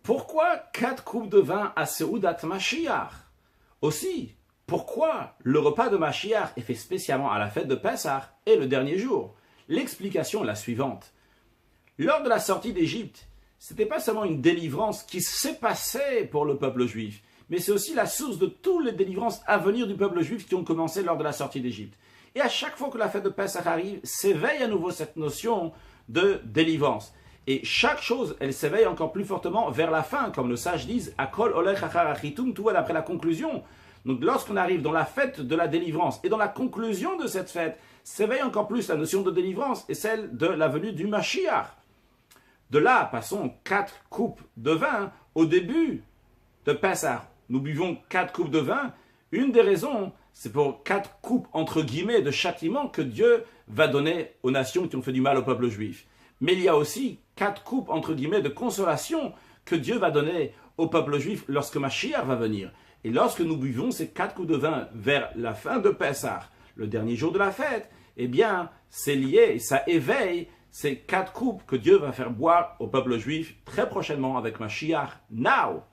Pourquoi 4 coupes de vin à Seudat Mashiach? Aussi, pourquoi le repas de Mashiach est fait spécialement à la fête de Pessah et le dernier jour? L'explication est la suivante. Lors de la sortie d'Égypte, ce n'était pas seulement une délivrance qui s'est passée pour le peuple juif, mais c'est aussi la source de toutes les délivrances à venir du peuple juif qui ont commencé lors de la sortie d'Égypte. Et à chaque fois que la fête de Pessah arrive, s'éveille à nouveau cette notion de délivrance. Et chaque chose, elle s'éveille encore plus fortement vers la fin, comme le sage disent, Akol olech achar achitum, tout va d'après la conclusion. Donc lorsqu'on arrive dans la fête de la délivrance et dans la conclusion de cette fête, s'éveille encore plus la notion de délivrance et celle de la venue du Mashiach. De là, passons 4 coupes de vin au début de Pessah. Nous buvons 4 coupes de vin. Une des raisons, c'est pour 4 coupes, entre guillemets, de châtiment que Dieu va donner aux nations qui ont fait du mal au peuple juif. Mais il y a aussi 4 coupes, entre guillemets, de consolation que Dieu va donner au peuple juif lorsque Mashiach va venir. Et lorsque nous buvons ces 4 coupes de vin vers la fin de Pessah, le dernier jour de la fête, eh bien, c'est lié, ça éveille ces 4 coupes que Dieu va faire boire au peuple juif très prochainement avec Mashiach now.